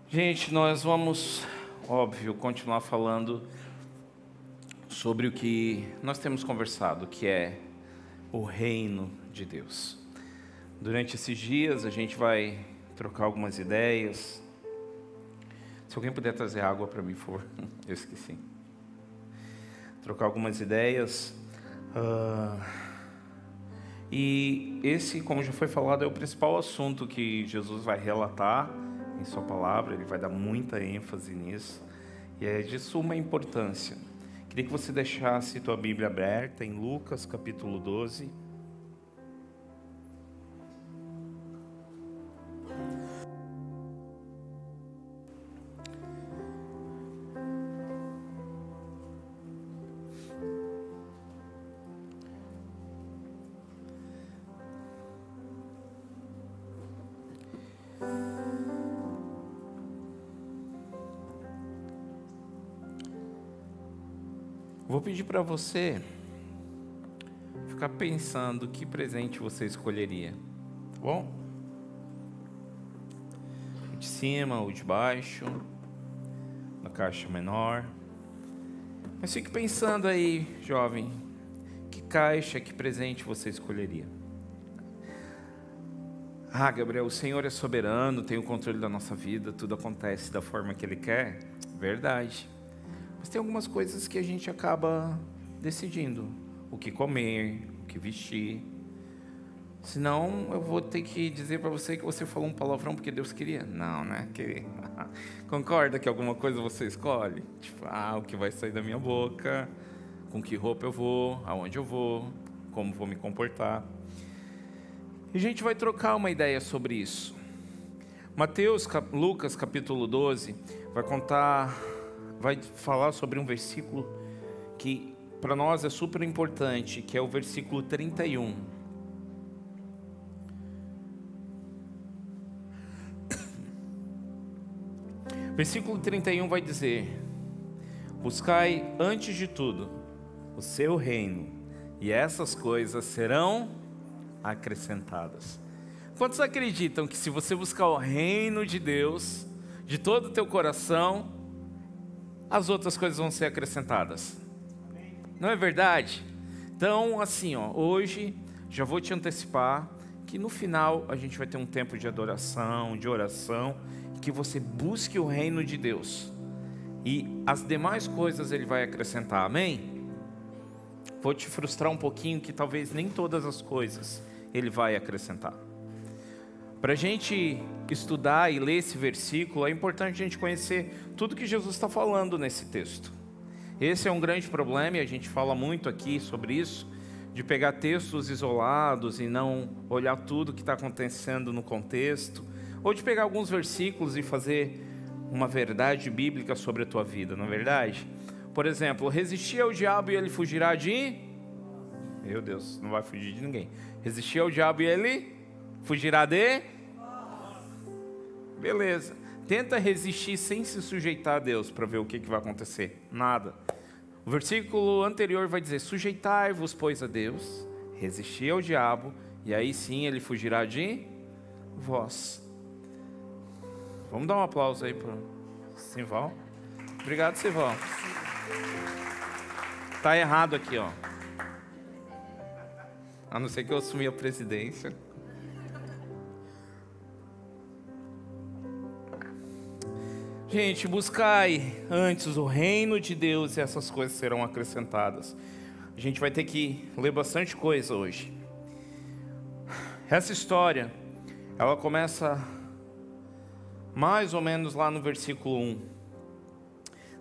Gente, nós vamos, óbvio, continuar falando sobre o que nós temos conversado, que é o reino de Deus. Durante esses dias a gente vai trocar algumas ideias. Se alguém puder trazer água para mim, por favor. Eu esqueci. Trocar algumas ideias. E esse, como já foi falado, é o principal assunto que Jesus vai relatar em sua palavra. Ele vai dar muita ênfase nisso. E é de suma importância. Queria que você deixasse tua Bíblia aberta em Lucas capítulo 12. Vou pedir para você ficar pensando que presente você escolheria, tá bom? O de cima, o de baixo, na caixa menor. Mas fique pensando aí, jovem, que caixa, que presente você escolheria? Ah, Gabriel, o Senhor é soberano, tem o controle da nossa vida, tudo acontece da forma que Ele quer. Verdade. Mas tem algumas coisas que a gente acaba decidindo. O que comer, o que vestir. Senão eu vou ter que dizer para você que você falou um palavrão porque Deus queria. Não, né? Concorda que alguma coisa você escolhe? Tipo, o que vai sair da minha boca, com que roupa eu vou, aonde eu vou, como vou me comportar. E a gente vai trocar uma ideia sobre isso. Lucas capítulo 12 vai falar sobre um versículo que para nós é super importante, que é o versículo 31. Versículo 31 vai dizer: buscai antes de tudo o seu reino, e essas coisas serão acrescentadas. Quantos acreditam que se você buscar o reino de Deus de todo o teu coração, as outras coisas vão ser acrescentadas? Não é verdade? Então, assim, hoje já vou te antecipar que no final a gente vai ter um tempo de adoração, de oração, que você busque o reino de Deus e as demais coisas Ele vai acrescentar, amém? Vou te frustrar um pouquinho que talvez nem todas as coisas Ele vai acrescentar. Para a gente estudar e ler esse versículo, é importante a gente conhecer tudo que Jesus está falando nesse texto. Esse é um grande problema e a gente fala muito aqui sobre isso, de pegar textos isolados e não olhar tudo que está acontecendo no contexto, ou de pegar alguns versículos e fazer uma verdade bíblica sobre a tua vida, não é verdade? Por exemplo, resistir ao diabo e ele fugirá de... Meu Deus, não vai fugir de ninguém. Resistir ao diabo e ele fugirá de... Beleza. Tenta resistir sem se sujeitar a Deus para ver o que vai acontecer. Nada. O versículo anterior vai dizer: sujeitai-vos, pois, a Deus, resistir ao diabo, e aí sim ele fugirá de vós. Vamos dar um aplauso aí para Simval. Obrigado, Simval. Tá errado aqui, ó. A não ser que eu assumi a presidência. Gente, buscai antes o reino de Deus e essas coisas serão acrescentadas. A gente vai ter que ler bastante coisa hoje. Essa história, ela começa mais ou menos lá no versículo 1.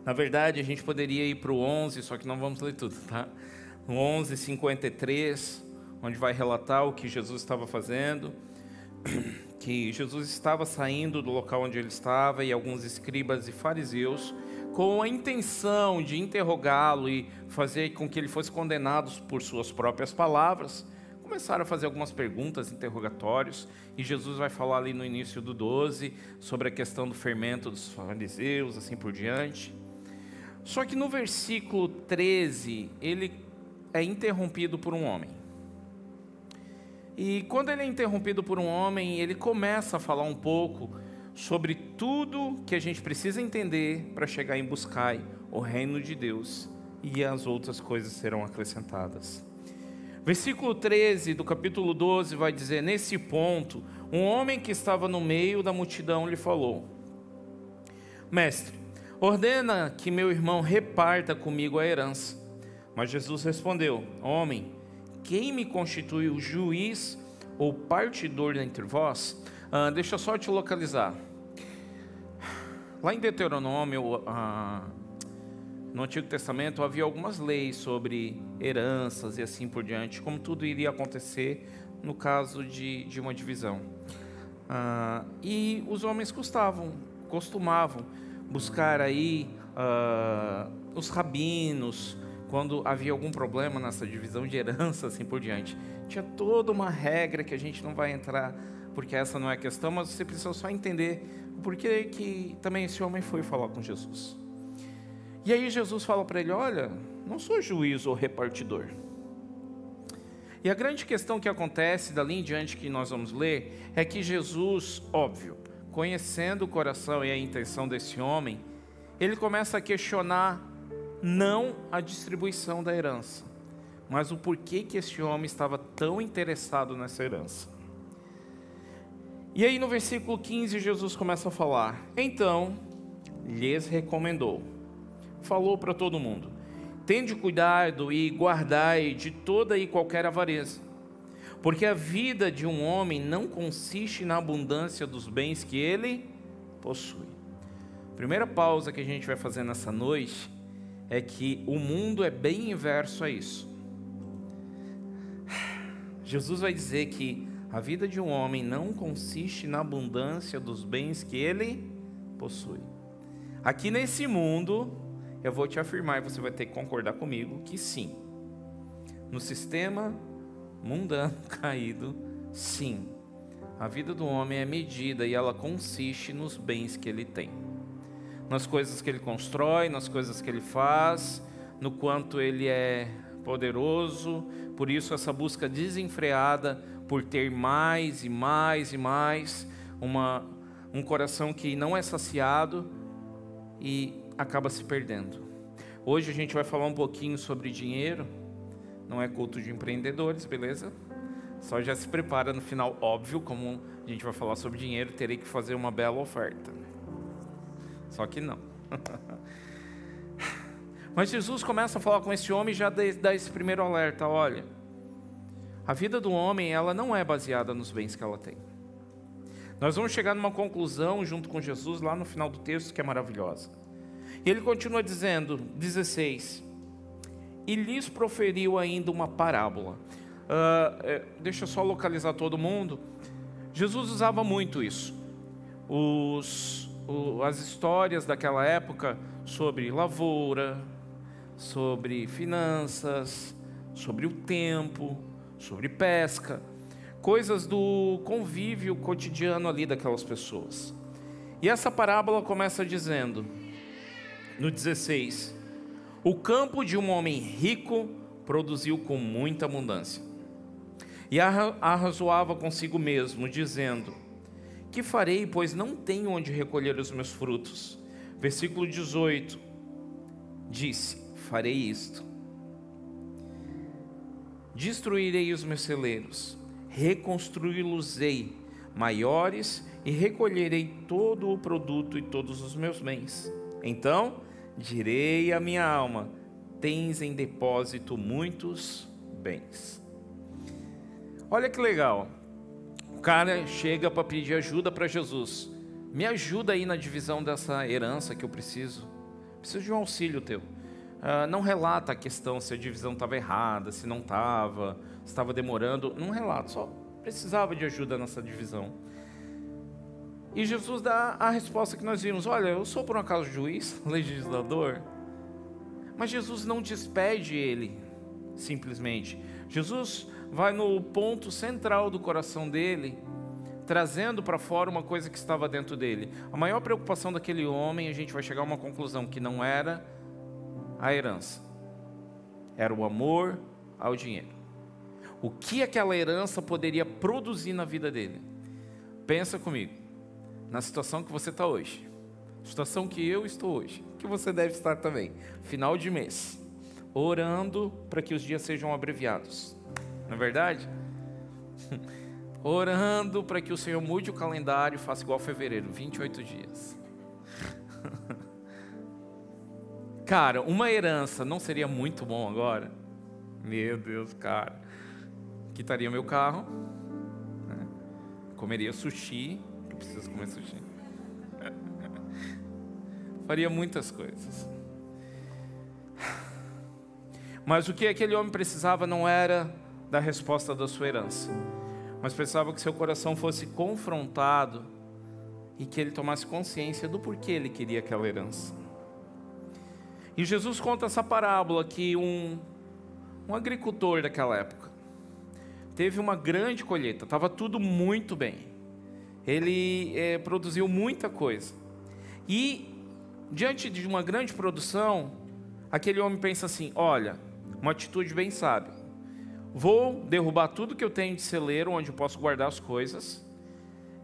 Na verdade, a gente poderia ir para o 11, só que não vamos ler tudo, tá? No 11:53, onde vai relatar o que Jesus estava fazendo, que Jesus estava saindo do local onde ele estava e alguns escribas e fariseus, com a intenção de interrogá-lo e fazer com que ele fosse condenado por suas próprias palavras, começaram a fazer algumas perguntas, interrogatórios, e Jesus vai falar ali no início do 12 sobre a questão do fermento dos fariseus, assim por diante. Só que no versículo 13, ele é interrompido por um homem. E quando ele é interrompido por um homem, ele começa a falar um pouco sobre tudo que a gente precisa entender para chegar em buscar o reino de Deus, e as outras coisas serão acrescentadas. Versículo 13 do capítulo 12 vai dizer: nesse ponto, um homem que estava no meio da multidão lhe falou: Mestre, ordena que meu irmão reparta comigo a herança. Mas Jesus respondeu: Homem, quem me constitui o juiz ou partidor entre vós? Deixa eu só te localizar. Lá em Deuteronômio, no Antigo Testamento, havia algumas leis sobre heranças e assim por diante, como tudo iria acontecer no caso de uma divisão. E os homens costumavam buscar aí os rabinos, quando havia algum problema nessa divisão de herança, assim por diante. Tinha toda uma regra que a gente não vai entrar, porque essa não é a questão, mas você precisa só entender por que também esse homem foi falar com Jesus. E aí Jesus fala para ele: olha, não sou juiz ou repartidor. E a grande questão que acontece dali em diante que nós vamos ler é que Jesus, óbvio, conhecendo o coração e a intenção desse homem, ele começa a questionar não a distribuição da herança, mas o porquê que esse homem estava tão interessado nessa herança. E aí no versículo 15 Jesus começa a falar: então lhes recomendou, falou para todo mundo: tende cuidado e guardai de toda e qualquer avareza, porque a vida de um homem não consiste na abundância dos bens que ele possui. Primeira pausa que a gente vai fazer nessa noite é que o mundo é bem inverso a isso. Jesus vai dizer que a vida de um homem não consiste na abundância dos bens que ele possui. Aqui nesse mundo, eu vou te afirmar, e você vai ter que concordar comigo, que sim. No sistema mundano caído, sim. A vida do homem é medida e ela consiste nos bens que ele tem. Nas coisas que ele constrói, nas coisas que ele faz, no quanto ele é poderoso. Por isso essa busca desenfreada por ter mais e mais e mais, um coração que não é saciado e acaba se perdendo. Hoje a gente vai falar um pouquinho sobre dinheiro. Não é culto de empreendedores, beleza? Só já se prepara no final, óbvio, como a gente vai falar sobre dinheiro, terei que fazer uma bela oferta. Só que não. Mas Jesus começa a falar com esse homem e já dá esse primeiro alerta: olha, a vida do homem, ela não é baseada nos bens que ela tem. Nós vamos chegar numa conclusão junto com Jesus lá no final do texto que é maravilhosa. E ele continua dizendo, 16: e lhes proferiu ainda uma parábola. Deixa eu só localizar todo mundo. Jesus usava muito isso. As histórias daquela época sobre lavoura, sobre finanças, sobre o tempo, sobre pesca, coisas do convívio cotidiano ali daquelas pessoas. E essa parábola começa dizendo, no 16: o campo de um homem rico produziu com muita abundância, e arrazoava consigo mesmo, dizendo: que farei, pois não tenho onde recolher os meus frutos? Versículo 18, disse: farei isto: destruirei os meus celeiros, reconstruí-los-ei maiores, e recolherei todo o produto e todos os meus bens. Então direi à minha alma: tens em depósito muitos bens. Olha que legal. O cara chega para pedir ajuda para Jesus: me ajuda aí na divisão dessa herança que eu preciso de um auxílio teu. Não relata a questão se a divisão estava errada, se não estava, se estava demorando, não relata, só precisava de ajuda nessa divisão. E Jesus dá a resposta que nós vimos: olha, eu sou por um acaso juiz, legislador? Mas Jesus não despede ele simplesmente. Jesus vai no ponto central do coração dele, trazendo para fora uma coisa que estava dentro dele. A maior preocupação daquele homem, a gente vai chegar a uma conclusão, que não era a herança, era o amor ao dinheiro. O que aquela herança poderia produzir na vida dele? Pensa comigo. na situação que você está hoje, situação que eu estou hoje, que você deve estar também, final de mês, orando para que os dias sejam abreviados, não é verdade? Orando para que o Senhor mude o calendário e faça igual fevereiro, 28 dias. Cara, uma herança não seria muito bom agora? Meu Deus, cara. Quitaria meu carro, né? Comeria sushi, eu preciso comer sushi. Faria muitas coisas. Mas o que aquele homem precisava não era da resposta da sua herança, mas precisava que seu coração fosse confrontado e que ele tomasse consciência do porquê ele queria aquela herança. E Jesus conta essa parábola que um agricultor daquela época teve uma grande colheita, estava tudo muito bem, ele produziu muita coisa, e diante de uma grande produção, aquele homem pensa assim: olha, uma atitude bem sábia, vou derrubar tudo que eu tenho de celeiro, onde eu posso guardar as coisas,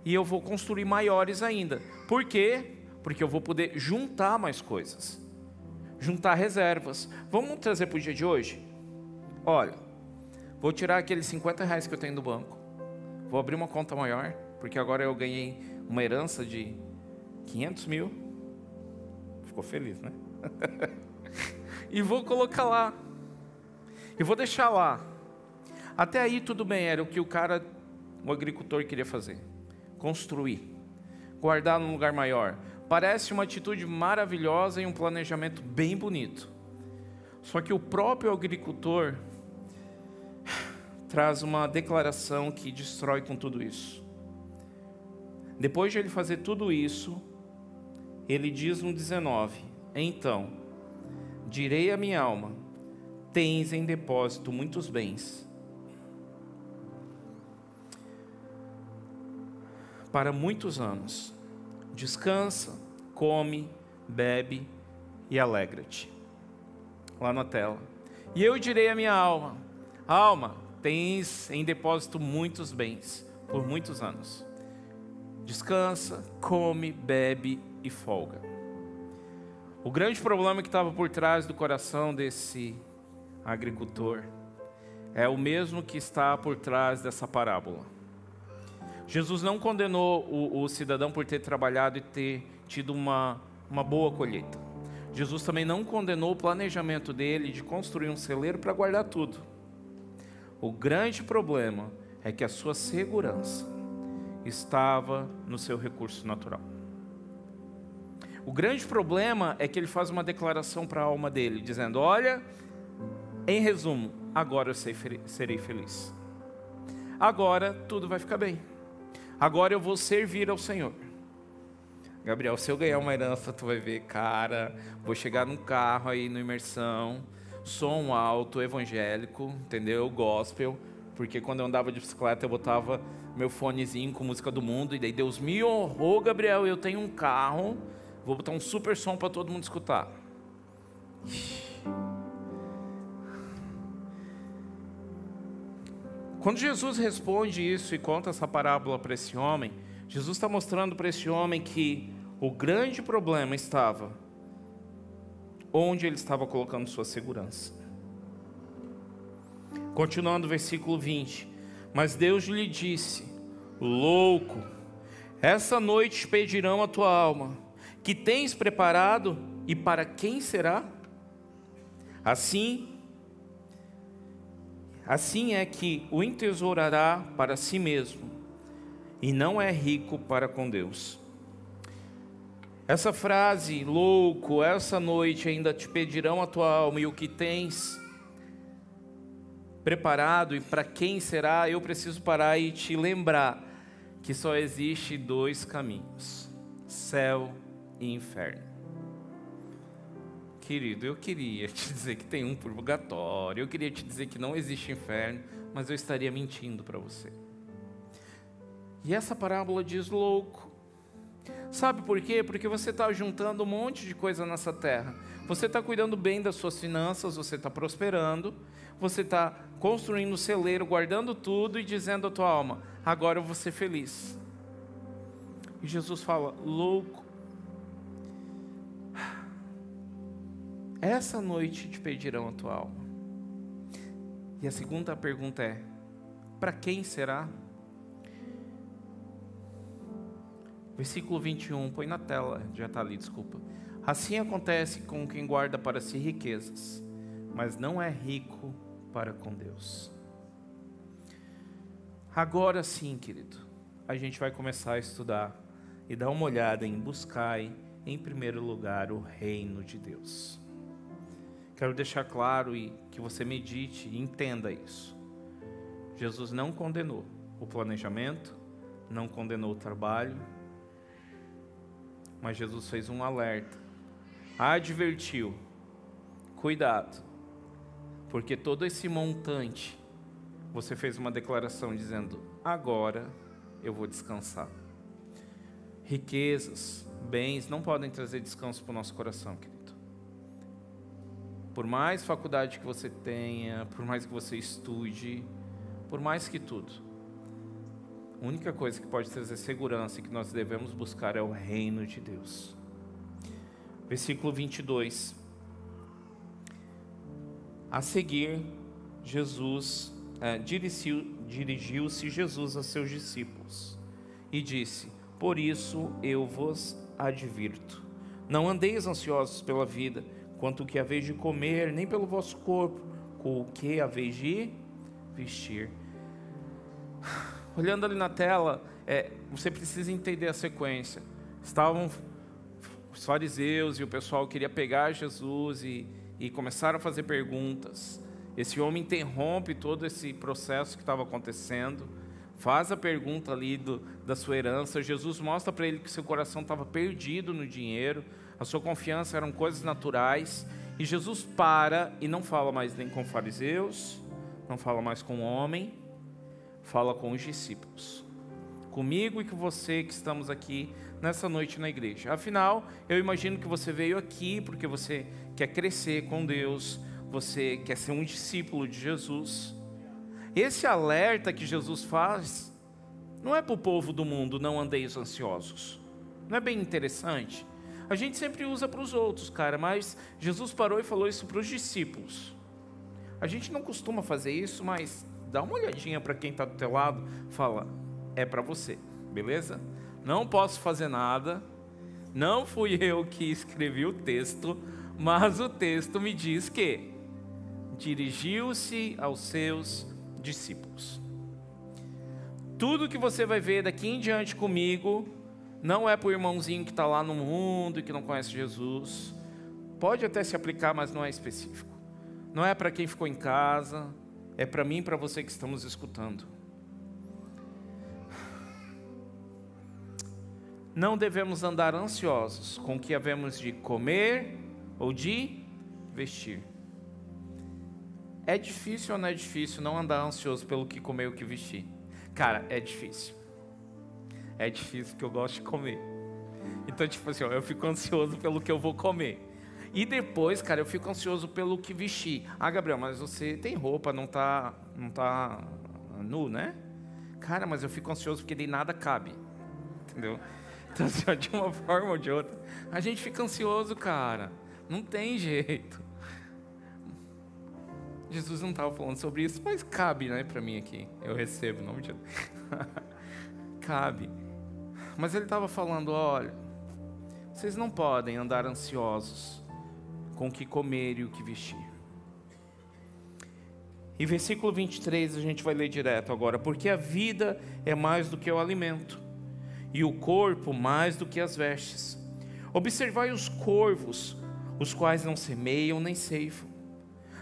e eu vou construir maiores ainda. Por quê? Porque eu vou poder juntar mais coisas, juntar reservas. Vamos trazer para o dia de hoje? Olha, vou tirar aqueles 50 reais que eu tenho do banco, vou abrir uma conta maior, porque agora eu ganhei uma herança de 500 mil. Ficou feliz, né? E vou colocar lá, e vou deixar lá. Até aí tudo bem, era o que o agricultor queria fazer: construir, guardar num lugar maior. Parece uma atitude maravilhosa e um planejamento bem bonito. Só que o próprio agricultor traz uma declaração que destrói com tudo isso. Depois de ele fazer tudo isso, ele diz no 19: então, direi à minha alma, tens em depósito muitos bens, para muitos anos. Descansa, come, bebe e alegra-te. Lá na tela. E eu direi à minha alma: alma, tens em depósito muitos bens, por muitos anos. Descansa, come, bebe e folga. O grande problema que estava por trás do coração desse agricultor é o mesmo que está por trás dessa parábola. Jesus não condenou o cidadão por ter trabalhado e ter tido uma boa colheita. Jesus também não condenou o planejamento dele de construir um celeiro para guardar tudo. O grande problema é que a sua segurança estava no seu recurso natural. O grande problema é que ele faz uma declaração para a alma dele, dizendo: olha, em resumo, agora eu serei feliz. Agora tudo vai ficar bem. Agora eu vou servir ao Senhor. Gabriel, se eu ganhar uma herança, tu vai ver, cara, vou chegar num carro aí no Imersão, som alto, evangélico, entendeu? Gospel, porque quando eu andava de bicicleta eu botava meu fonezinho com música do mundo, e daí Deus me honrou, Gabriel, eu tenho um carro, vou botar um super som para todo mundo escutar. Quando Jesus responde isso e conta essa parábola para esse homem, Jesus está mostrando para esse homem que o grande problema estava onde ele estava colocando sua segurança. Continuando o versículo 20: mas Deus lhe disse: louco, essa noite pedirão a tua alma, que tens preparado, e para quem será? Assim é que o entesourará para si mesmo, e não é rico para com Deus. Essa frase, louco, essa noite ainda te pedirão a tua alma, e o que tens preparado, e para quem será? Eu preciso parar e te lembrar que só existe dois caminhos: céu e inferno. Querido, eu queria te dizer que tem um purgatório, eu queria te dizer que não existe inferno, mas eu estaria mentindo para você. E essa parábola diz louco. Sabe por quê? Porque você está juntando um monte de coisa nessa terra. Você está cuidando bem das suas finanças, você está prosperando, você está construindo um celeiro, guardando tudo e dizendo à tua alma: agora eu vou ser feliz. E Jesus fala: louco, essa noite te pedirão a tua alma. E a segunda pergunta é: para quem será? Versículo 21, põe na tela, já está ali, desculpa. Assim acontece com quem guarda para si riquezas, mas não é rico para com Deus. Agora sim, querido, a gente vai começar a estudar e dar uma olhada em buscar, em primeiro lugar, o reino de Deus. Quero deixar claro e que você medite e entenda isso. Jesus não condenou o planejamento, não condenou o trabalho, mas Jesus fez um alerta, advertiu: cuidado, porque todo esse montante, você fez uma declaração dizendo: agora eu vou descansar. Riquezas, bens não podem trazer descanso para o nosso coração, querido. Por mais faculdade que você tenha, por mais que você estude, por mais que tudo, a única coisa que pode trazer segurança e que nós devemos buscar é o reino de Deus. Versículo 22. A seguir, dirigiu-se Jesus a seus discípulos e disse: por isso eu vos advirto, não andeis ansiosos pela vida, quanto o que haveis de comer, nem pelo vosso corpo, com o que haveis de vestir. Olhando ali na tela, você precisa entender a sequência. Estavam os fariseus e o pessoal queria pegar Jesus e começaram a fazer perguntas. Esse homem interrompe todo esse processo que estava acontecendo, faz a pergunta ali da sua herança. Jesus mostra para ele que seu coração estava perdido no dinheiro, a sua confiança eram coisas naturais, e Jesus para e não fala mais nem com fariseus, não fala mais com o homem, fala com os discípulos, comigo e com você que estamos aqui nessa noite na igreja. Afinal, eu imagino que você veio aqui porque você quer crescer com Deus, você quer ser um discípulo de Jesus. Esse alerta que Jesus faz não é para o povo do mundo: não andeis ansiosos. Não é bem interessante? A gente sempre usa para os outros, cara, mas Jesus parou e falou isso para os discípulos. A gente não costuma fazer isso, mas dá uma olhadinha para quem está do teu lado, fala: é para você, beleza? Não posso fazer nada, não fui eu que escrevi o texto, mas o texto me diz que dirigiu-se aos seus discípulos. Tudo que você vai ver daqui em diante comigo não é para o irmãozinho que está lá no mundo e que não conhece Jesus. Pode até se aplicar, mas não é específico. Não é para quem ficou em casa, é para mim e para você que estamos escutando. Não devemos andar ansiosos com o que havemos de comer ou de vestir. É difícil ou não é difícil não andar ansioso pelo que comer ou que vestir? Cara, é difícil. É difícil porque eu gosto de comer. Então, tipo assim, eu fico ansioso pelo que eu vou comer. E depois, cara, eu fico ansioso pelo que vestir. Ah, Gabriel, mas você tem roupa, não tá nu, né? Cara, mas eu fico ansioso porque daí nada cabe. Entendeu? Então, assim, de uma forma ou de outra, a gente fica ansioso, cara. Não tem jeito. Jesus não estava falando sobre isso, mas cabe, né, para mim aqui. Eu recebo, em nome de Deus. Cabe. Mas ele estava falando: olha, vocês não podem andar ansiosos com o que comer e o que vestir. E versículo 23 a gente vai ler direto agora: porque a vida é mais do que o alimento, e o corpo mais do que as vestes. Observai os corvos, os quais não semeiam nem ceifam,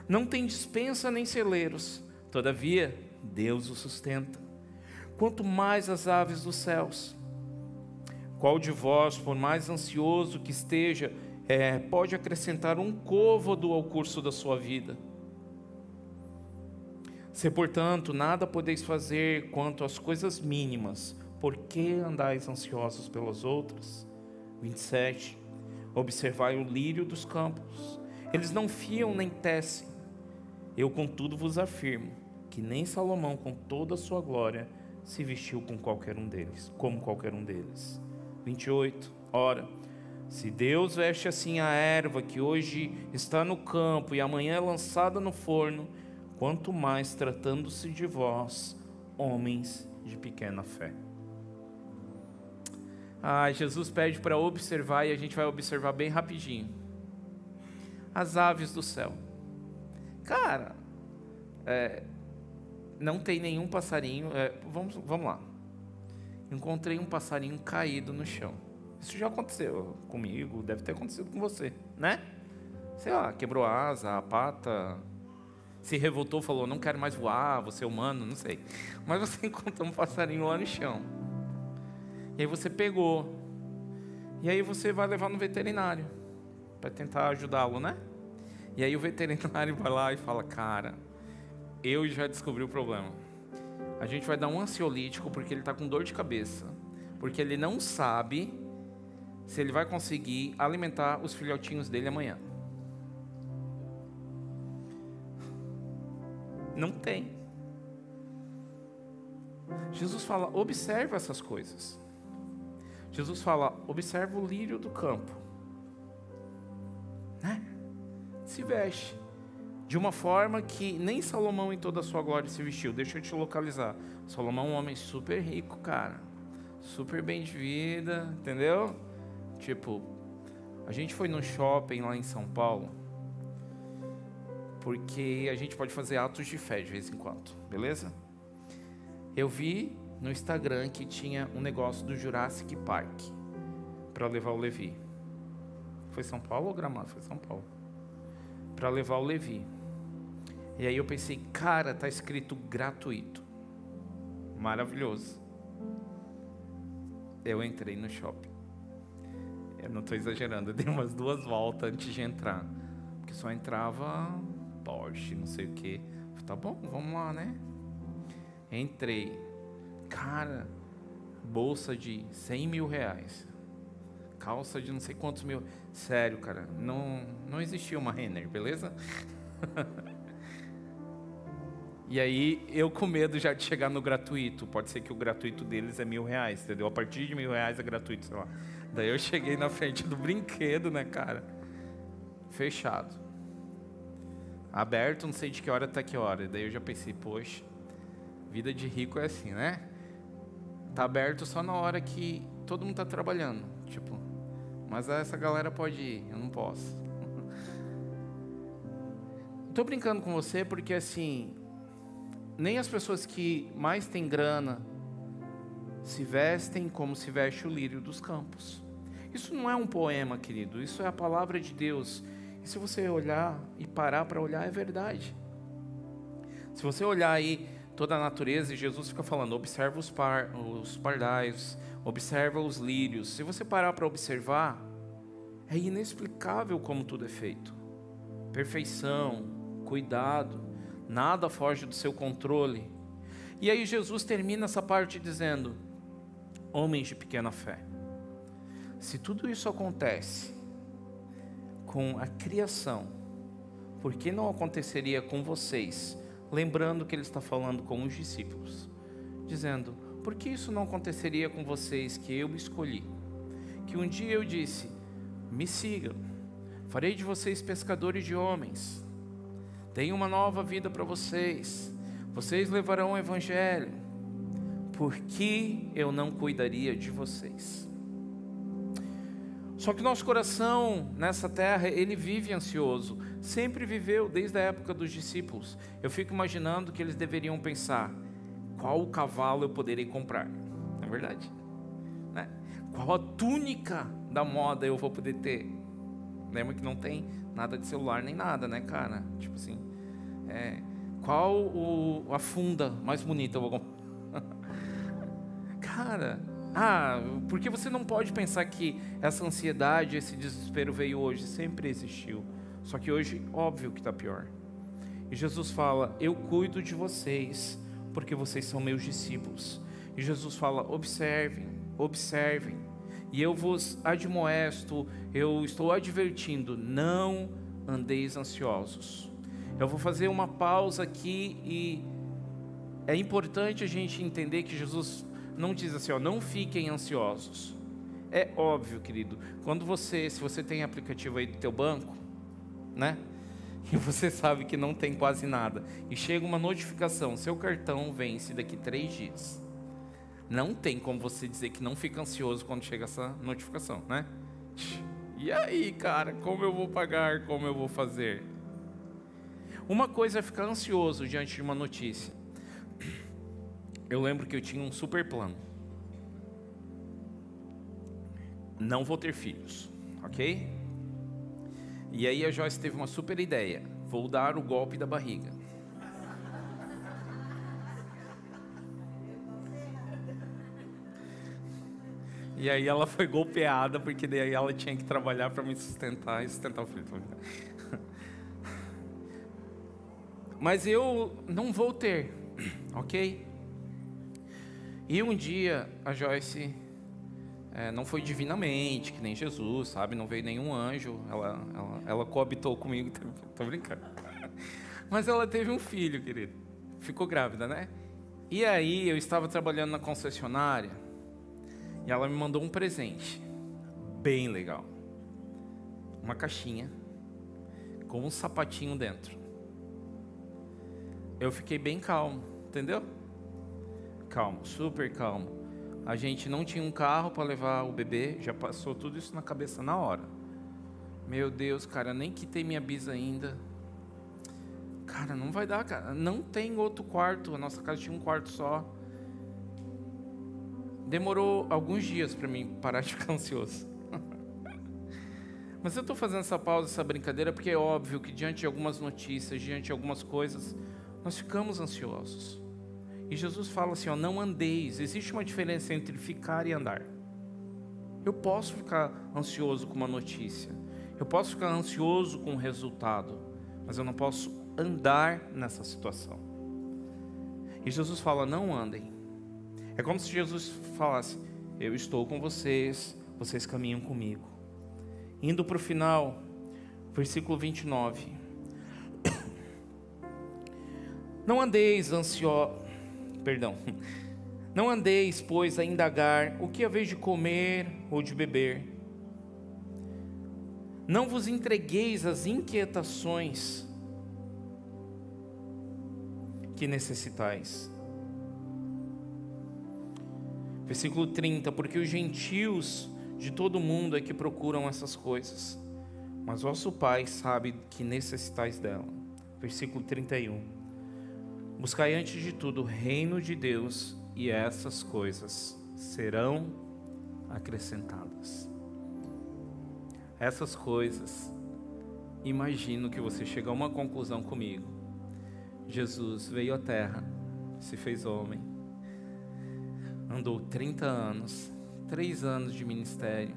não têm despensa nem celeiros, todavia Deus os sustenta. Quanto mais as aves dos céus. Qual de vós, por mais ansioso que esteja, pode acrescentar um côvado ao curso da sua vida? Se, portanto, nada podeis fazer quanto às coisas mínimas, por que andais ansiosos pelas outras? 27. Observai o lírio dos campos, eles não fiam nem tecem. Eu, contudo, vos afirmo que nem Salomão, com toda a sua glória, se vestiu como qualquer um deles. 28. Ora, se Deus veste assim a erva que hoje está no campo e amanhã é lançada no forno, quanto mais tratando-se de vós, homens de pequena fé. Jesus pede para observar, e a gente vai observar bem rapidinho. As aves do céu. Cara, não tem nenhum passarinho. Vamos lá. Encontrei um passarinho caído no chão. Isso já aconteceu comigo, deve ter acontecido com você, né? Sei lá, quebrou a asa, a pata, se revoltou, falou, não quero mais voar, você é humano, não sei. Mas você encontrou um passarinho lá no chão. E aí você pegou. E aí você vai levar no veterinário para tentar ajudá-lo, né? E aí o veterinário vai lá e fala, cara, eu já descobri o problema. A gente vai dar um ansiolítico porque ele está com dor de cabeça. Porque ele não sabe se ele vai conseguir alimentar os filhotinhos dele amanhã. Não tem. Jesus fala, observa essas coisas. Jesus fala, observa o lírio do campo, né? Se veste de uma forma que nem Salomão em toda a sua glória se vestiu. Deixa eu te localizar. Salomão é um homem super rico, cara, super bem de vida, entendeu? Tipo, a gente foi no shopping lá em São Paulo, porque a gente pode fazer atos de fé de vez em quando, beleza? Eu vi no Instagram que tinha um negócio do Jurassic Park para levar o Levi. Foi São Paulo ou Gramado? Foi São Paulo. Para levar o Levi. E aí eu pensei, cara, tá escrito gratuito. Maravilhoso. Eu entrei no shopping. Eu não estou exagerando, eu dei umas 2 voltas antes de entrar. Porque só entrava Porsche, não sei o que. Tá bom, vamos lá, né? Entrei. Cara, bolsa de 100 mil reais. Calça de não sei quantos mil. Sério, cara, não existia uma Renner, beleza? E aí, eu com medo já de chegar no gratuito. Pode ser que o gratuito deles é R$1.000, entendeu? A partir de R$1.000 é gratuito, sei lá. Daí eu cheguei na frente do brinquedo, né, cara? Fechado. Aberto, não sei de que hora até que hora. Daí eu já pensei, poxa, vida de rico é assim, né? Tá aberto só na hora que todo mundo tá trabalhando. Tipo, mas essa galera pode ir, eu não posso. Tô brincando com você porque assim, nem as pessoas que mais têm grana se vestem como se veste o lírio dos campos. Isso não é um poema, querido, isso é a palavra de Deus. E se você olhar e parar para olhar, é verdade. Se você olhar aí toda a natureza, e Jesus fica falando, observa os pardais, observa os lírios. Se você parar para observar, é inexplicável como tudo é feito. Perfeição, cuidado, nada foge do seu controle. E aí Jesus termina essa parte dizendo, homens de pequena fé. Se tudo isso acontece com a criação, por que não aconteceria com vocês? Lembrando que ele está falando com os discípulos, dizendo, por que isso não aconteceria com vocês que eu escolhi? Que um dia eu disse, me sigam, farei de vocês pescadores de homens, tenho uma nova vida para vocês, vocês levarão o evangelho, por que eu não cuidaria de vocês? Só que nosso coração nessa terra, ele vive ansioso, sempre viveu desde a época dos discípulos. Eu fico imaginando que eles deveriam pensar, qual cavalo eu poderei comprar? Não é verdade? Né? Qual a túnica da moda eu vou poder ter? Lembra que não tem nada de celular nem nada, né, cara? Tipo assim, qual a funda mais bonita eu vou comprar? Cara... porque você não pode pensar que essa ansiedade, esse desespero veio hoje, sempre existiu. Só que hoje, óbvio que está pior. E Jesus fala, eu cuido de vocês, porque vocês são meus discípulos. E Jesus fala, observem, observem. E eu vos admoesto, eu estou advertindo, não andeis ansiosos. Eu vou fazer uma pausa aqui e é importante a gente entender que Jesus não diz assim, não fiquem ansiosos. É óbvio, querido, se você tem aplicativo aí do teu banco, né? E você sabe que não tem quase nada, e chega uma notificação, seu cartão vence daqui 3 dias. Não tem como você dizer que não fica ansioso quando chega essa notificação, né? E aí, cara, como eu vou pagar, como eu vou fazer? Uma coisa é ficar ansioso diante de uma notícia. Eu lembro que eu tinha um super plano. Não vou ter filhos, ok? E aí a Joyce teve uma super ideia. Vou dar o golpe da barriga. E aí ela foi golpeada, porque daí ela tinha que trabalhar para me sustentar e sustentar o filho. Mas eu não vou ter, ok? E um dia a Joyce, não foi divinamente, que nem Jesus, sabe? Não veio nenhum anjo, ela coabitou comigo, tô brincando. Mas ela teve um filho, querido. Ficou grávida, né? E aí eu estava trabalhando na concessionária e ela me mandou um presente, bem legal. Uma caixinha com um sapatinho dentro. Eu fiquei bem calmo, entendeu? Calmo, super calmo. A gente não tinha um carro para levar o bebê, já passou tudo isso na cabeça na hora. Meu Deus, cara, nem quitei minha bisa ainda. Cara, não vai dar, cara. Não tem outro quarto, a nossa casa tinha um quarto só. Demorou alguns dias para mim parar de ficar ansioso. Mas eu estou fazendo essa pausa, essa brincadeira, porque é óbvio que diante de algumas notícias, diante de algumas coisas, nós ficamos ansiosos. E Jesus fala assim, ó, não andeis. Existe uma diferença entre ficar e andar. Eu posso ficar ansioso com uma notícia. Eu posso ficar ansioso com o resultado. Mas eu não posso andar nessa situação. E Jesus fala, não andem. É como se Jesus falasse, eu estou com vocês, vocês caminham comigo. Indo para o final, versículo 29. Não andeis Não andeis, pois, a indagar o que haveis de comer ou de beber. Não vos entregueis às inquietações que necessitais. Versículo 30, porque os gentios de todo mundo é que procuram essas coisas, mas vosso Pai sabe que necessitais dela. Versículo 31, buscai antes de tudo o reino de Deus, e essas coisas serão acrescentadas. Essas coisas, imagino que você chega a uma conclusão comigo. Jesus veio à terra, se fez homem, andou 30 anos, 3 anos de ministério,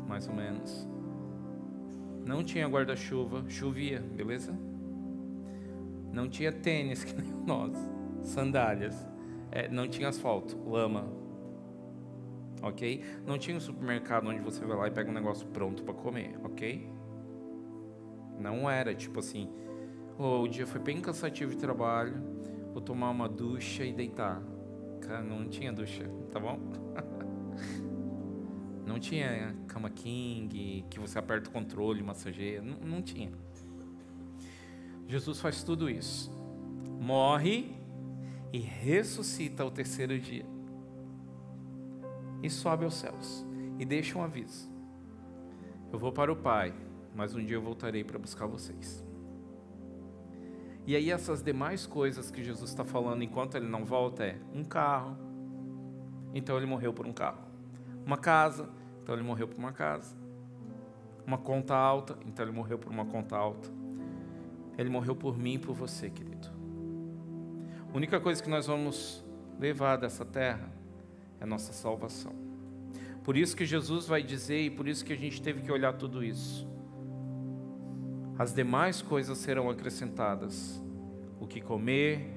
mais ou menos. Não tinha guarda-chuva, chovia, beleza? Não tinha tênis, que nem nós, sandálias. Não tinha asfalto, lama. Ok? Não tinha um supermercado onde você vai lá e pega um negócio pronto para comer, ok? Não era tipo assim, o dia foi bem cansativo de trabalho, vou tomar uma ducha e deitar. Cara, não tinha ducha, tá bom? Não tinha cama king, que você aperta o controle, massageia, não tinha. Jesus faz tudo isso, morre e ressuscita ao 3º dia, e sobe aos céus, e deixa um aviso: eu vou para o Pai, mas um dia eu voltarei para buscar vocês. E aí essas demais coisas que Jesus está falando enquanto ele não volta é um carro, então ele morreu por um carro. Uma casa, então ele morreu por uma casa. Uma conta alta, então ele morreu por uma conta alta. Ele morreu por mim e por você, querido. A única coisa que nós vamos levar dessa terra é a nossa salvação. Por isso que Jesus vai dizer, e por isso que a gente teve que olhar tudo isso: as demais coisas serão acrescentadas. O que comer,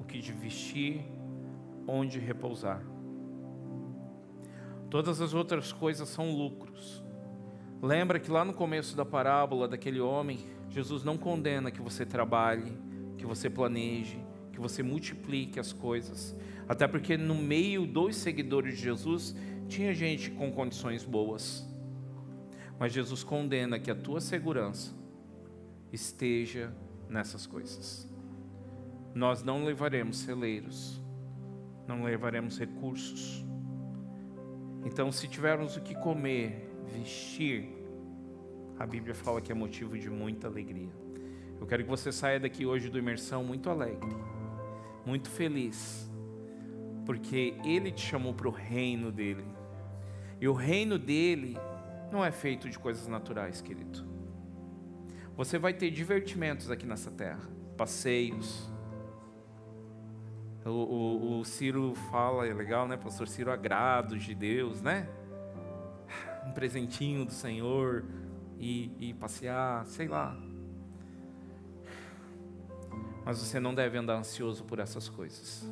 o que vestir, onde repousar. Todas as outras coisas são lucros. Lembra que lá no começo da parábola daquele homem, Jesus não condena que você trabalhe, que você planeje, que você multiplique as coisas. Até porque no meio dos seguidores de Jesus Tinha gente com condições boas, mas Jesus condena que a tua segurança esteja nessas coisas. Nós não levaremos celeiros, não levaremos recursos. Então, se tivermos o que comer, vestir, a Bíblia fala que é motivo de muita alegria. Eu quero que você saia daqui hoje do Imersão muito alegre, muito feliz, porque Ele te chamou para o reino dEle. E o reino dEle não é feito de coisas naturais, querido. Você vai ter divertimentos aqui nessa terra, passeios. O Ciro fala, é legal, né, pastor Ciro, agrados de Deus, né? Um presentinho do Senhor e passear, sei lá. Mas você não deve andar ansioso por essas coisas.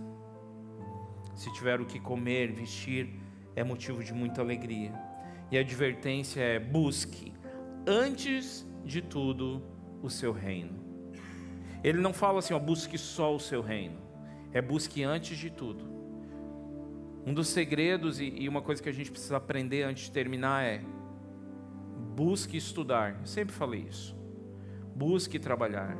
Se tiver o que comer, vestir, é motivo de muita alegria. E a advertência é: busque, antes de tudo, o seu reino. Ele não fala assim, ó, busque só o seu reino. É busque antes de tudo. Um dos segredos e uma coisa que a gente precisa aprender antes de terminar é: busque estudar. Eu sempre falei isso. Busque trabalhar.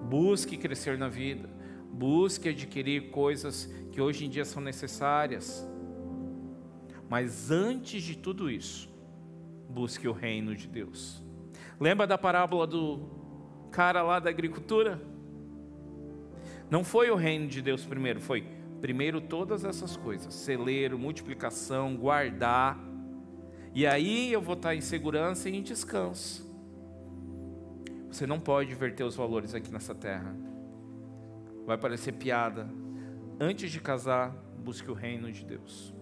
Busque crescer na vida. Busque adquirir coisas que hoje em dia são necessárias. Mas antes de tudo isso, busque o reino de Deus. Lembra da parábola do cara lá da agricultura? Não foi o reino de Deus primeiro, foi primeiro todas essas coisas: celeiro, multiplicação, guardar. E aí eu vou estar em segurança e em descanso. Você não pode inverter os valores aqui nessa terra. Vai parecer piada. Antes de casar, busque o reino de Deus.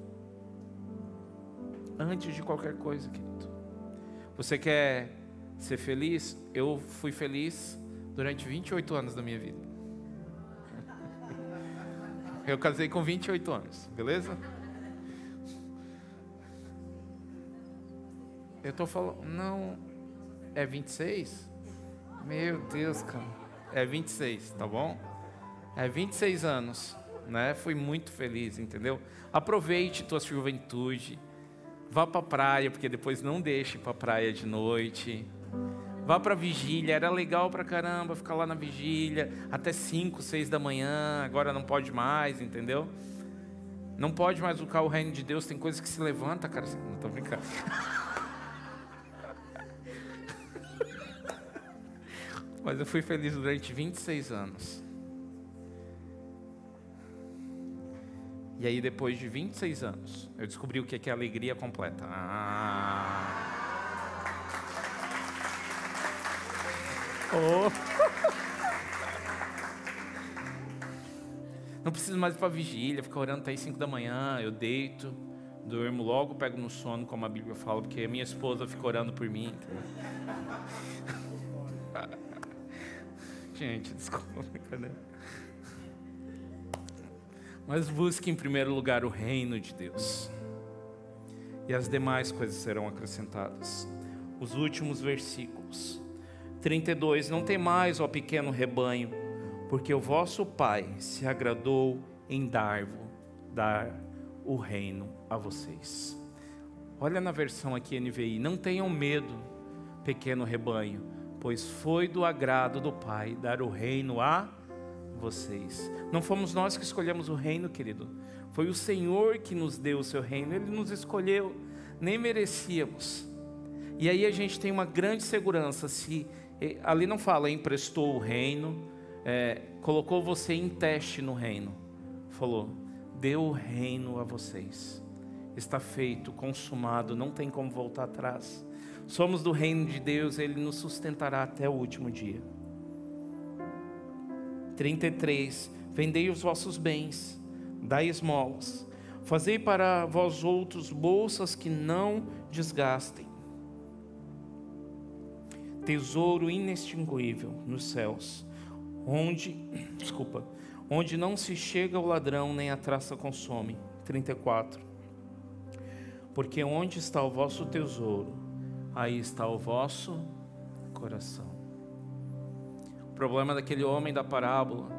Antes de qualquer coisa, querido. Você quer ser feliz? Eu fui feliz durante 28 anos da minha vida. Eu casei com 28 anos, beleza? Eu estou falando, não, é 26? Meu Deus, cara. É 26, tá bom? É 26 anos, né? Fui muito feliz, entendeu? Aproveite tua juventude. Vá para a praia, porque depois não deixe para a praia de noite. Vá para a vigília, era legal pra caramba ficar lá na vigília até 5, 6 da manhã. Agora não pode mais, entendeu? Não pode mais buscar o reino de Deus. Tem coisas que se levanta, cara. Não tô brincando. Mas eu fui feliz durante 26 anos. E aí depois de 26 anos, eu descobri o que é alegria completa. Não preciso mais ir para vigília, ficar orando até as 5 da manhã. Eu deito, durmo logo, pego no sono, como a Bíblia fala, porque a minha esposa fica orando por mim. Gente, desculpa, cadê? Mas busque em primeiro lugar o reino de Deus, e as demais coisas serão acrescentadas. Os últimos versículos 32: não temais, ó pequeno rebanho, porque o vosso Pai se agradou em dar o reino a vocês. Olha na versão aqui NVI: não tenham medo, pequeno rebanho, pois foi do agrado do Pai dar o reino a vocês. Não fomos nós que escolhemos o reino, querido. Foi o Senhor que nos deu o seu reino. Ele nos escolheu, nem merecíamos. E aí a gente tem uma grande segurança. Se ali não fala emprestou o reino, colocou você em teste no reino. Falou, deu o reino a vocês. Está feito, consumado, não tem como voltar atrás. Somos do reino de Deus, Ele nos sustentará até o último dia. 33: vendei os vossos bens, dai esmolas, fazei para vós outros bolsas que não desgastem, tesouro inextinguível nos céus, onde não se chega o ladrão nem a traça consome. 34: porque onde está o vosso tesouro, aí está o vosso coração. O problema daquele homem da parábola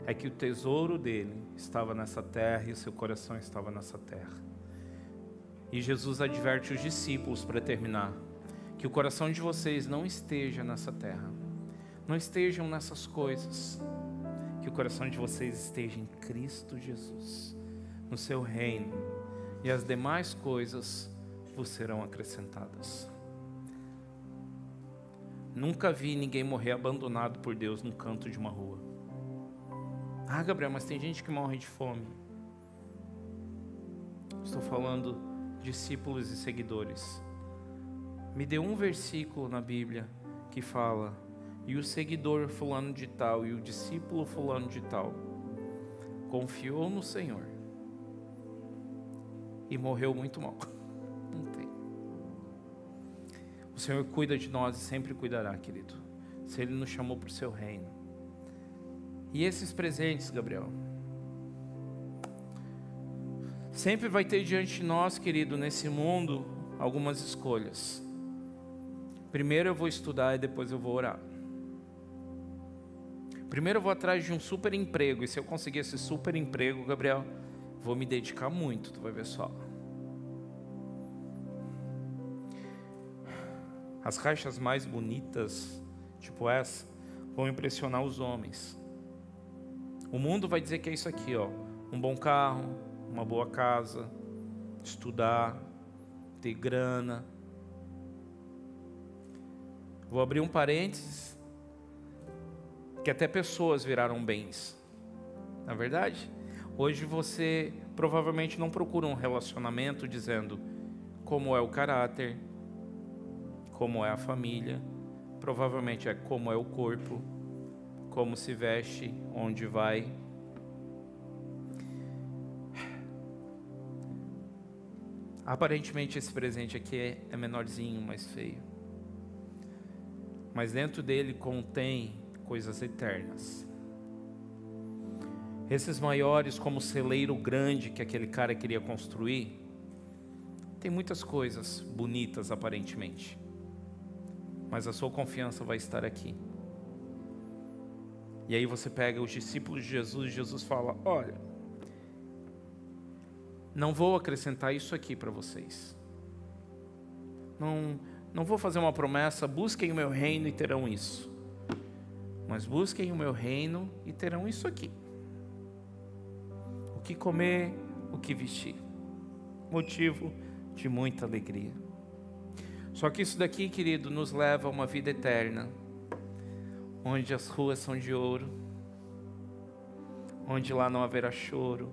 é que o tesouro dele estava nessa terra e o seu coração estava nessa terra. E Jesus adverte os discípulos para terminar, que o coração de vocês não esteja nessa terra, não estejam nessas coisas, que o coração de vocês esteja em Cristo Jesus, no seu reino, e as demais coisas vos serão acrescentadas. Nunca vi ninguém morrer abandonado por Deus num canto de uma rua. Ah, Gabriel, mas tem gente que morre de fome. Estou falando discípulos e seguidores. Me dê um versículo na Bíblia que fala: e o seguidor fulano de tal e o discípulo fulano de tal confiou no Senhor e morreu muito mal. Não tem. O Senhor cuida de nós e sempre cuidará, querido, se Ele nos chamou para o seu reino. E esses presentes, Gabriel, sempre vai ter diante de nós, querido, nesse mundo, algumas escolhas. Primeiro eu vou estudar e depois eu vou orar. Primeiro eu vou atrás de um super emprego, e se eu conseguir esse super emprego, Gabriel, vou me dedicar muito, tu vai ver só. As caixas mais bonitas, tipo essa, vão impressionar os homens. O mundo vai dizer que é isso aqui, ó: um bom carro, uma boa casa, estudar, ter grana. Vou abrir um parênteses, que até pessoas viraram bens. Na verdade, hoje você provavelmente não procura um relacionamento dizendo como é o caráter, como é a família, provavelmente é como é o corpo, como se veste, onde vai. Aparentemente esse presente aqui é menorzinho, mais feio, mas dentro dele contém coisas eternas. Esses maiores, como o celeiro grande que aquele cara queria construir, tem muitas coisas bonitas aparentemente, mas a sua confiança vai estar aqui. E aí você pega os discípulos de Jesus, e Jesus fala: olha, não vou acrescentar isso aqui para vocês. Não vou fazer uma promessa: busquem o meu reino e terão isso. Mas busquem o meu reino e terão isso aqui: o que comer, o que vestir. Motivo de muita alegria. Só que isso daqui, querido, nos leva a uma vida eterna, onde as ruas são de ouro, onde lá não haverá choro,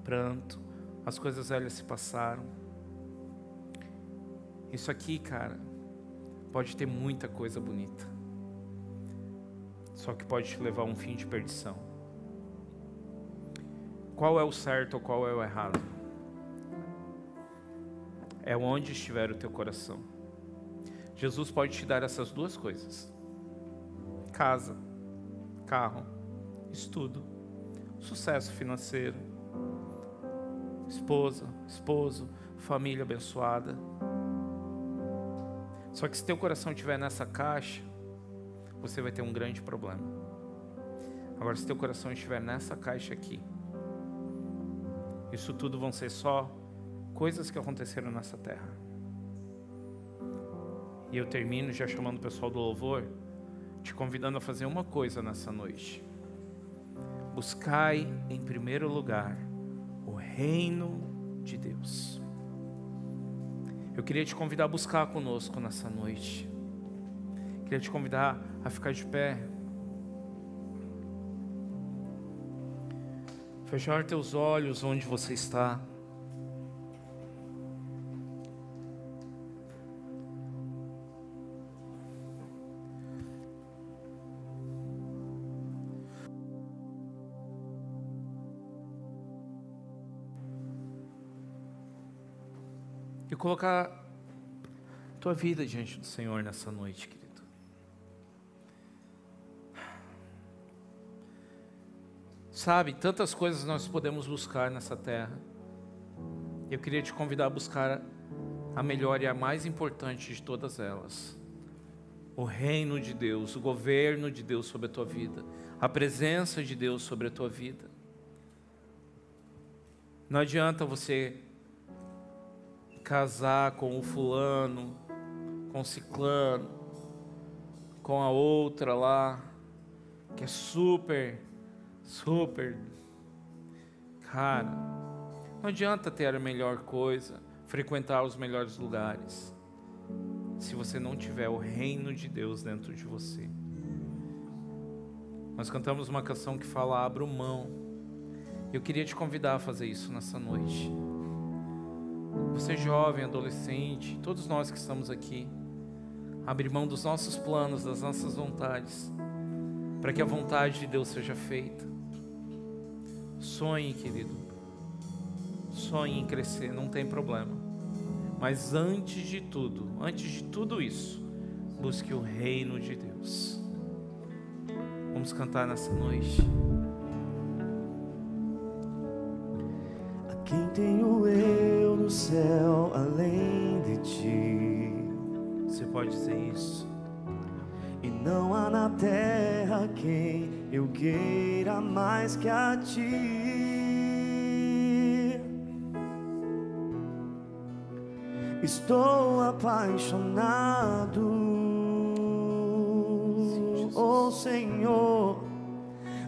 pranto, as coisas velhas se passaram. Isso aqui, cara, pode ter muita coisa bonita, só que pode te levar a um fim de perdição. Qual é o certo ou qual é o errado? É onde estiver o teu coração. Jesus pode te dar essas duas coisas: casa, carro, estudo, sucesso financeiro, esposa, esposo, família abençoada. Só que se teu coração estiver nessa caixa, você vai ter um grande problema. Agora, se teu coração estiver nessa caixa aqui, isso tudo vão ser só coisas que aconteceram nessa terra. E eu termino já chamando o pessoal do louvor, te convidando a fazer uma coisa nessa noite: buscai em primeiro lugar o reino de Deus. Eu queria te convidar a buscar conosco nessa noite. Queria te convidar a ficar de pé, fechar teus olhos onde você está. E colocar tua vida diante do Senhor nessa noite, querido. Sabe, tantas coisas nós podemos buscar nessa terra. Eu queria te convidar a buscar a melhor e a mais importante de todas elas: o reino de Deus, o governo de Deus sobre a tua vida, a presença de Deus sobre a tua vida. Não adianta você casar com o fulano, com o ciclano, com a outra lá, que é super, cara, não adianta ter a melhor coisa, frequentar os melhores lugares, se você não tiver o reino de Deus dentro de você. Nós cantamos uma canção que fala: abra mão. Eu queria te convidar a fazer isso nessa noite. Você jovem, adolescente, todos nós que estamos aqui, abrir mão dos nossos planos, das nossas vontades, para que a vontade de Deus seja feita. Sonhe, querido, sonhe em crescer, não tem problema, mas antes de tudo isso, busque o reino de Deus. Vamos cantar nessa noite. A quem tenho eu no céu além de ti? Você pode dizer isso. E não há na terra quem eu queira mais que a ti. Estou apaixonado, oh Senhor,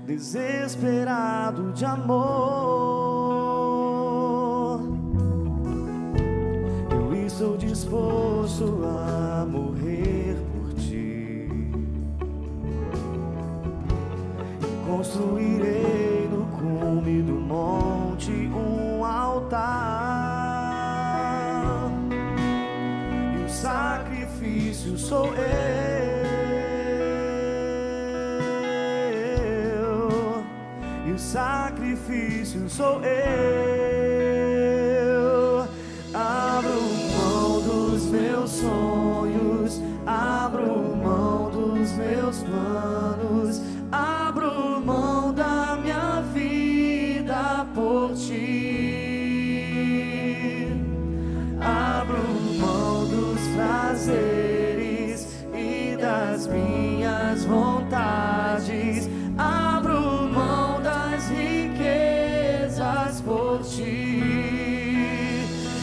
desesperado de amor. Eu estou disposto a morrer por ti. Construirei no cume do monte um altar, e o sacrifício sou eu, e o sacrifício sou eu. Abro mão dos meus sonhos, abro mão dos meus planos, abro mão da minha vida por ti. Abro mão dos prazeres e das minhas vontades, abro mão das riquezas por ti.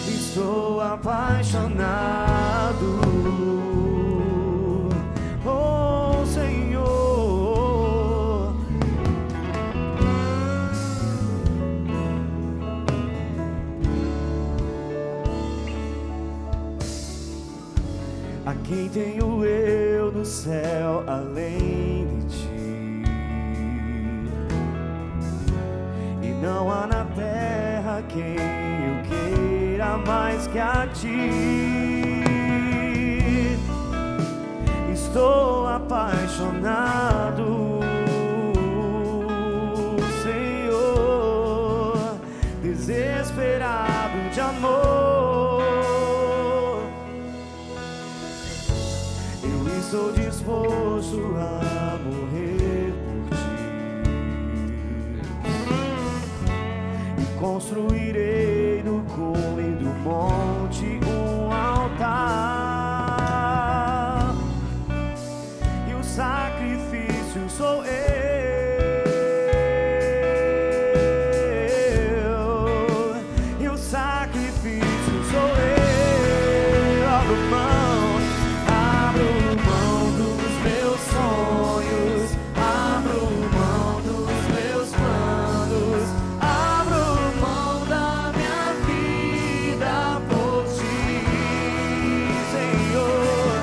Estou apaixonado, oh Senhor. A quem tenho eu no céu além de ti? E não há na terra quem eu queira mais que a ti. Estou apaixonado, Senhor, desesperado de amor. Eu estou disposto a morrer por ti, e construirei no cume do monte um altar, e o sacrifício sou eu, e o sacrifício sou eu. Abro mão dos meus sonhos, abro mão dos meus planos, abro mão da minha vida por ti, Senhor.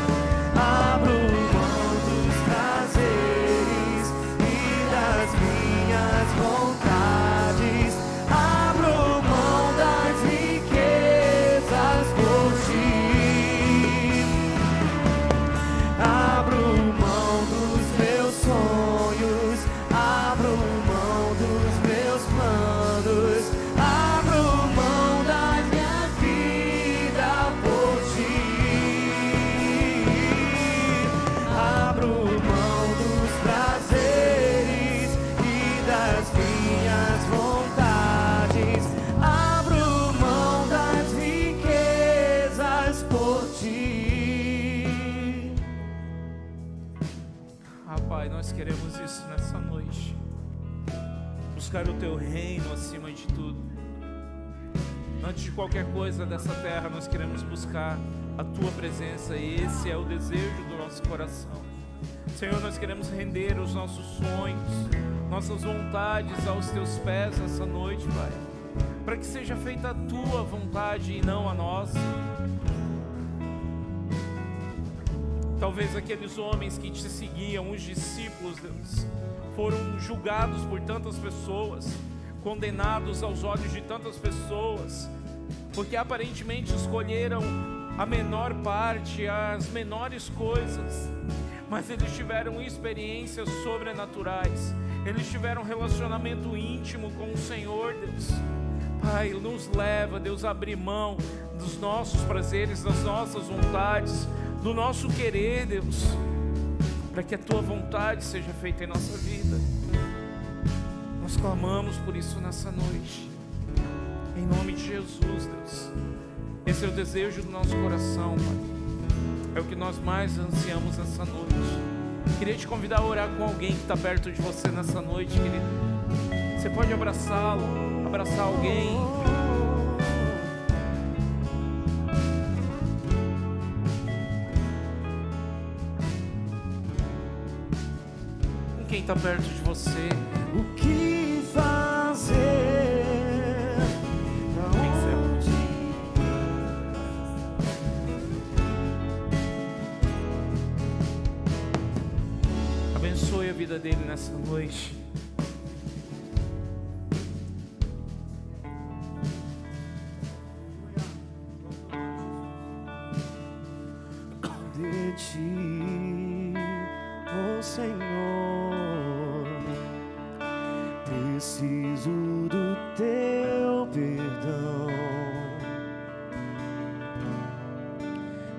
Abro mão dos prazeres e das minhas vontades, abro mão das riquezas por ti. Abro mão dos meus sonhos, abro mão dos meus planos, abro mão da minha vida por ti. Abro mão dos prazeres e das minhas vontades, abro mão das riquezas por ti. Ah, Pai, nós queremos isso nessa noite. Buscar o Teu reino acima de tudo. Antes de qualquer coisa dessa terra, nós queremos buscar a Tua presença, e esse é o desejo do nosso coração. Senhor, nós queremos render os nossos sonhos, nossas vontades aos Teus pés essa noite, Pai, para que seja feita a Tua vontade e não a nossa. Talvez aqueles homens que te seguiam, os discípulos, Deus, foram julgados por tantas pessoas, condenados aos olhos de tantas pessoas, porque aparentemente escolheram a menor parte, as menores coisas, mas eles tiveram experiências sobrenaturais, eles tiveram um relacionamento íntimo com o Senhor, Deus. Pai, nos leva, Deus, a abrir mão dos nossos prazeres, das nossas vontades, do nosso querer, Deus, para que a Tua vontade seja feita em nossa vida. Nós clamamos por isso nessa noite, em nome de Jesus, Deus. Esse é o desejo do nosso coração, Pai. É o que nós mais ansiamos nessa noite. Queria te convidar a orar com alguém que está perto de você nessa noite, querido. Você pode abraçá-lo, abraçar alguém. Com quem está perto de você. O que fazer? Abençoe a vida dele nessa noite. De ti, ó Senhor, preciso do teu perdão.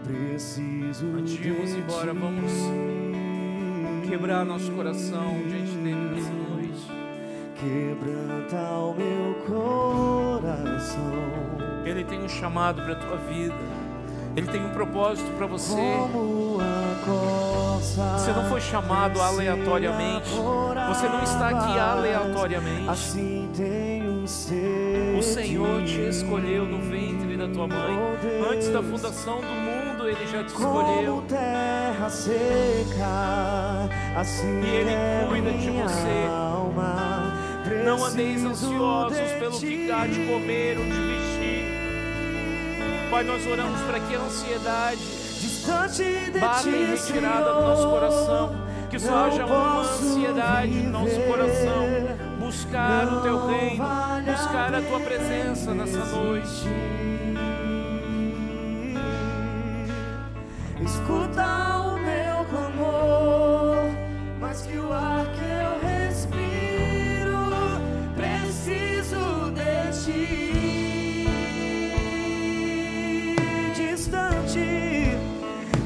Preciso. Antes de irmos embora, vamos quebrar nosso coração diante dele nessa noite. Quebranta o meu coração. Ele tem um chamado para a tua vida. Ele tem um propósito para você. Você não foi chamado aleatoriamente. Você não está aqui aleatoriamente. Assim tenho sede. O Senhor te escolheu no ventre da tua mãe. Antes da fundação do mundo, Ele já te escolheu. Terra seca, assim e Ele cuida de você. Não andeis ansiosos pelo que há de comer ou de vestir. Pai, nós oramos para que a ansiedade bata em retirada do nosso coração, que só haja uma ansiedade no nosso coração, buscar o Teu reino, buscar a Tua presença nessa noite. Escuta o meu clamor, mais que o ar que eu respiro, preciso de Ti.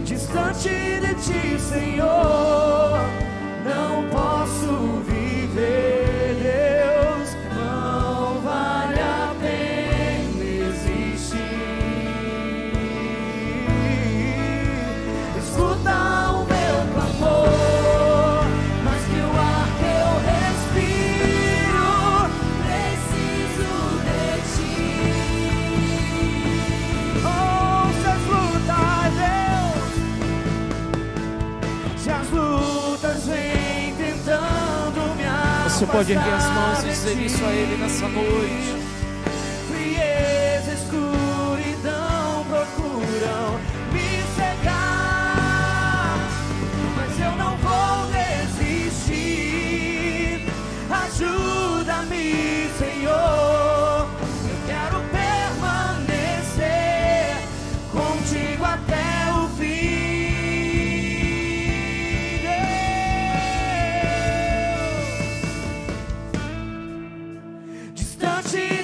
Distante de Ti, Senhor, não posso viver, Deus, não vale a pena existir. Escuta o meu clamor, mais que o ar que eu respiro, preciso de Ti. Ouça as lutas, as lutas vêm tentando me afastar. Você pode erguer as mãos e dizer isso a Ele nessa noite. Frieza, escuridão procuram me cegar, mas eu não vou desistir. Ajuda-me, Senhor. Eu quero permanecer contigo até o fim. Distante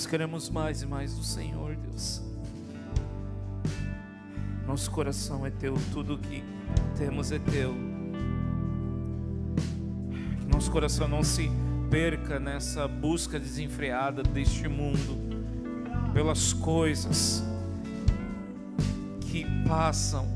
queremos mais e mais do Senhor, Deus. Nosso coração é Teu, tudo que temos é Teu. Que nosso coração não se perca nessa busca desenfreada deste mundo, pelas coisas que passam,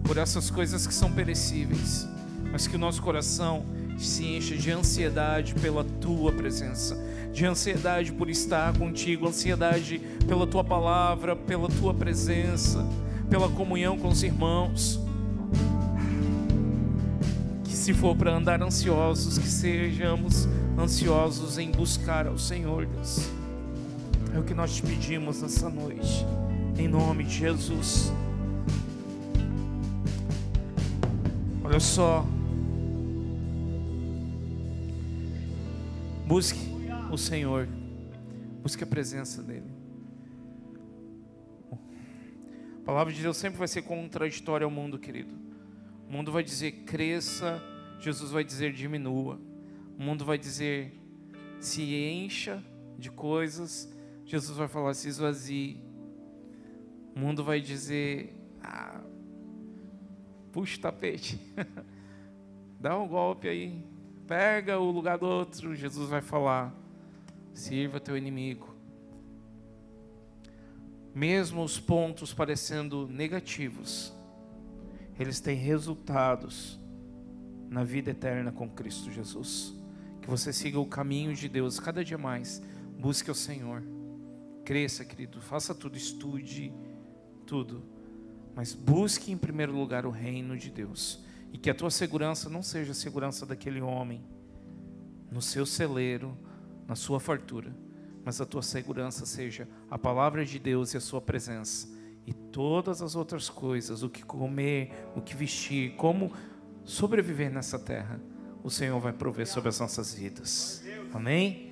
por essas coisas que são perecíveis, mas que o nosso coração se encha de ansiedade pela Tua presença, de ansiedade por estar contigo, ansiedade pela Tua palavra, pela Tua presença, pela comunhão com os irmãos. Que se for para andar ansiosos, que sejamos ansiosos em buscar ao Senhor, Deus. É o que nós te pedimos nessa noite, em nome de Jesus. Olha só, busque o Senhor, busque a presença dEle. A palavra de Deus sempre vai ser contraditória ao mundo, querido. O mundo vai dizer cresça, Jesus vai dizer diminua. O mundo vai dizer se encha de coisas, Jesus vai falar se esvazie. O mundo vai dizer puxa o tapete, dá um golpe aí, pega o lugar do outro. Jesus vai falar sirva teu inimigo. Mesmo os pontos parecendo negativos, eles têm resultados na vida eterna com Cristo Jesus. Que você siga o caminho de Deus cada dia mais. Busque o Senhor. Cresça, querido. Faça tudo, estude tudo. Mas busque em primeiro lugar o reino de Deus. E que a tua segurança não seja a segurança daquele homem, no seu celeiro, na sua fartura. Mas a tua segurança seja a palavra de Deus e a sua presença. E todas as outras coisas, o que comer, o que vestir, como sobreviver nessa terra, o Senhor vai prover sobre as nossas vidas. Amém?